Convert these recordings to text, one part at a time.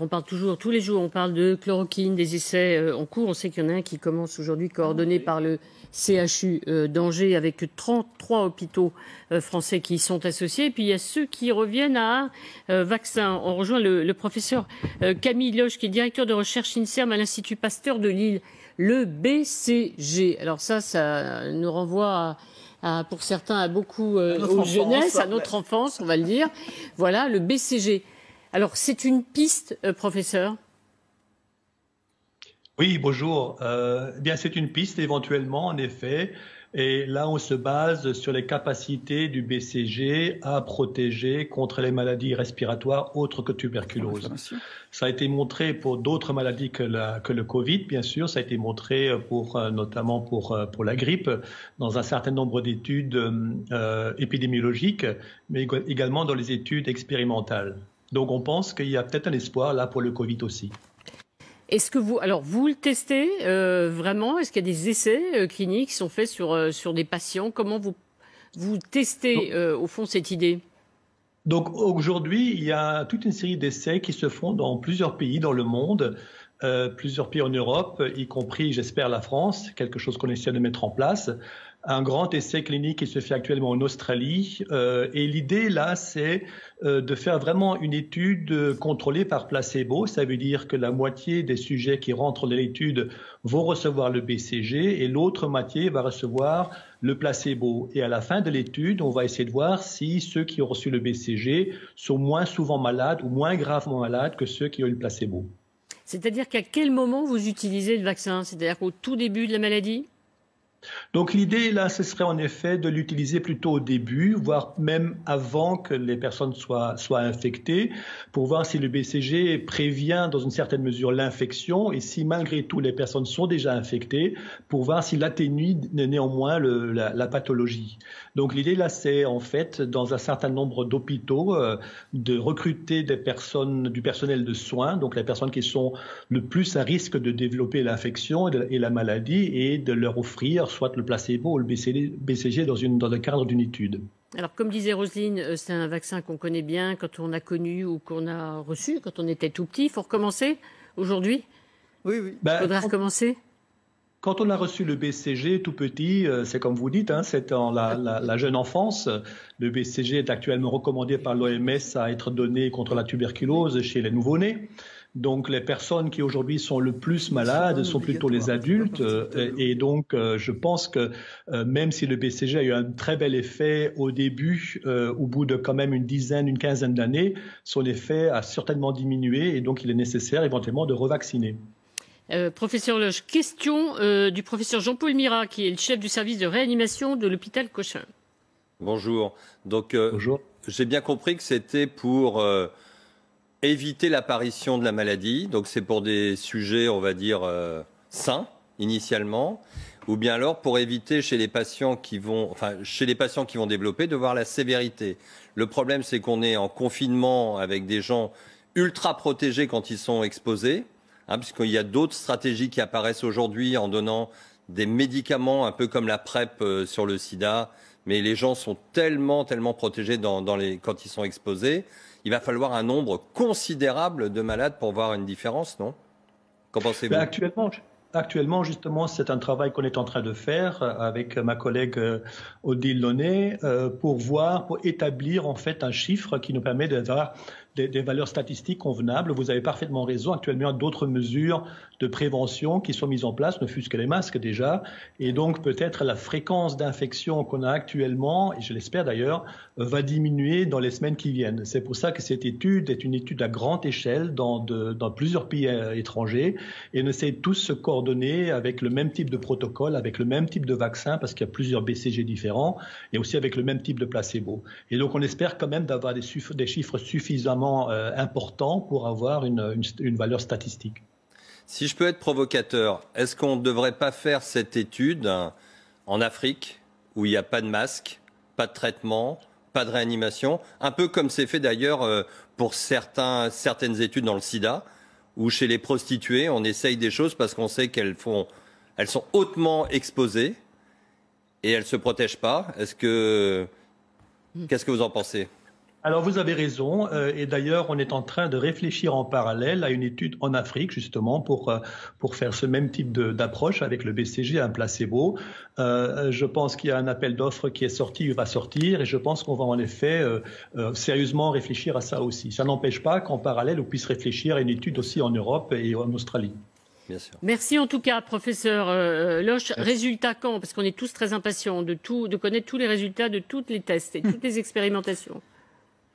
On parle toujours, tous les jours, on parle de chloroquine, des essais en cours. On sait qu'il y en a un qui commence aujourd'hui, coordonné par le CHU d'Angers, avec 33 hôpitaux français qui y sont associés. Et puis il y a ceux qui reviennent à un vaccin. On rejoint le professeur Camille Loge, qui est directeur de recherche INSERM à l'Institut Pasteur de Lille. Le BCG. Alors ça nous renvoie pour certains, à beaucoup aux jeunesses, à notre enfance, on va le dire. Voilà, le BCG. Alors, c'est une piste, professeur? Oui, bonjour. Bien, c'est une piste éventuellement, en effet. Et là, on se base sur les capacités du BCG à protéger contre les maladies respiratoires autres que tuberculose. Ça a été montré pour d'autres maladies que le Covid, bien sûr. Ça a été montré notamment pour la grippe, dans un certain nombre d'études épidémiologiques, mais également dans les études expérimentales. Donc on pense qu'il y a peut-être un espoir là pour le Covid aussi. Est-ce que vous le testez vraiment? Est-ce qu'il y a des essais cliniques qui sont faits sur des patients? Comment vous testez au fond cette idée? Donc aujourd'hui, il y a toute une série d'essais qui se font dans plusieurs pays dans le monde, plusieurs pays en Europe, y compris, j'espère, la France, quelque chose qu'on essaie de mettre en place. Un grand essai clinique qui se fait actuellement en Australie. Et l'idée, là, c'est de faire vraiment une étude contrôlée par placebo. Ça veut dire que la moitié des sujets qui rentrent dans l'étude vont recevoir le BCG et l'autre moitié va recevoir le placebo. Et à la fin de l'étude, on va essayer de voir si ceux qui ont reçu le BCG sont moins souvent malades ou moins gravement malades que ceux qui ont eu le placebo. C'est-à-dire qu'à quel moment vous utilisez le vaccin? C'est-à-dire qu'au tout début de la maladie? Donc l'idée, là, ce serait en effet de l'utiliser plutôt au début, voire même avant que les personnes soient infectées, pour voir si le BCG prévient dans une certaine mesure l'infection et si malgré tout les personnes sont déjà infectées, pour voir s'il atténue néanmoins la pathologie. Donc l'idée, là, c'est en fait, dans un certain nombre d'hôpitaux, de recruter du personnel de soins, donc les personnes qui sont le plus à risque de développer l'infection et la maladie, et de leur offrir soit le placebo ou le BCG dans le cadre d'une étude. Alors, comme disait Roselyne, c'est un vaccin qu'on connaît bien quand on a connu ou qu'on a reçu quand on était tout petit. Il faut recommencer aujourd'hui? Oui, oui. Il faudra recommencer? Quand on a reçu le BCG tout petit, c'est comme vous dites, c'est dans la jeune enfance. Le BCG est actuellement recommandé par l'OMS à être donné contre la tuberculose chez les nouveau-nés. Donc les personnes qui aujourd'hui sont le plus malades sont plutôt les adultes. Et donc je pense que même si le BCG a eu un très bel effet au début, au bout de quand même une quinzaine d'années, son effet a certainement diminué et donc il est nécessaire éventuellement de revacciner. Professeur Loge, question du professeur Jean-Paul Mira, qui est le chef du service de réanimation de l'hôpital Cochin. Bonjour. Donc, Bonjour. J'ai bien compris que c'était pour éviter l'apparition de la maladie. Donc, c'est pour des sujets, on va dire, sains, initialement. Ou bien alors pour éviter chez les patients qui vont développer, de voir la sévérité. Le problème, c'est qu'on est en confinement avec des gens ultra protégés quand ils sont exposés. Puisqu'il y a d'autres stratégies qui apparaissent aujourd'hui en donnant des médicaments, un peu comme la PrEP sur le sida, mais les gens sont tellement protégés quand ils sont exposés. Il va falloir un nombre considérable de malades pour voir une différence, non? Qu'en pensez-vous? Actuellement, justement, c'est un travail qu'on est en train de faire avec ma collègue Odile Launay pour établir en fait un chiffre qui nous permet d'avoir des valeurs statistiques convenables. Vous avez parfaitement raison. Actuellement, il y a d'autres mesures de prévention qui sont mises en place, ne fût-ce que les masques déjà. Et donc, peut-être la fréquence d'infection qu'on a actuellement, et je l'espère d'ailleurs, va diminuer dans les semaines qui viennent. C'est pour ça que cette étude est une étude à grande échelle dans plusieurs pays étrangers et on essaie tous se coordonner avec le même type de protocole, avec le même type de vaccin, parce qu'il y a plusieurs BCG différents, et aussi avec le même type de placebo. Et donc, on espère quand même d'avoir des chiffres suffisamment important pour avoir une valeur statistique. Si je peux être provocateur, est-ce qu'on ne devrait pas faire cette étude en Afrique, où il n'y a pas de masque, pas de traitement, pas de réanimation, un peu comme c'est fait d'ailleurs pour certaines études dans le sida, où chez les prostituées, on essaye des choses parce qu'on sait qu'elles sont hautement exposées et elles ne se protègent pas. Qu'est-ce que vous en pensez? Alors vous avez raison, et d'ailleurs on est en train de réfléchir en parallèle à une étude en Afrique justement pour faire ce même type d'approche avec le BCG, un placebo. Je pense qu'il y a un appel d'offres qui est sorti, il va sortir, et je pense qu'on va en effet sérieusement réfléchir à ça aussi. Ça n'empêche pas qu'en parallèle on puisse réfléchir à une étude aussi en Europe et en Australie. Bien sûr. Merci en tout cas, professeur Loche. Résultat quand? Parce qu'on est tous très impatients de connaître tous les résultats de tous les tests et toutes les expérimentations.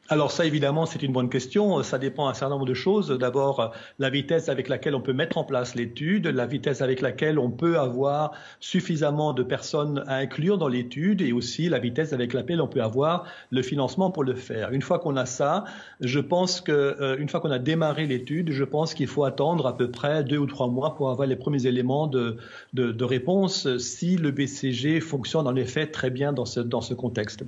Alors ça, évidemment, c'est une bonne question. Ça dépend d'un certain nombre de choses. D'abord, la vitesse avec laquelle on peut mettre en place l'étude, la vitesse avec laquelle on peut avoir suffisamment de personnes à inclure dans l'étude et aussi la vitesse avec laquelle on peut avoir le financement pour le faire. Une fois qu'on a ça, je pense une fois qu'on a démarré l'étude, je pense qu'il faut attendre à peu près 2 ou 3 mois pour avoir les premiers éléments de réponse si le BCG fonctionne en effet très bien dans ce contexte.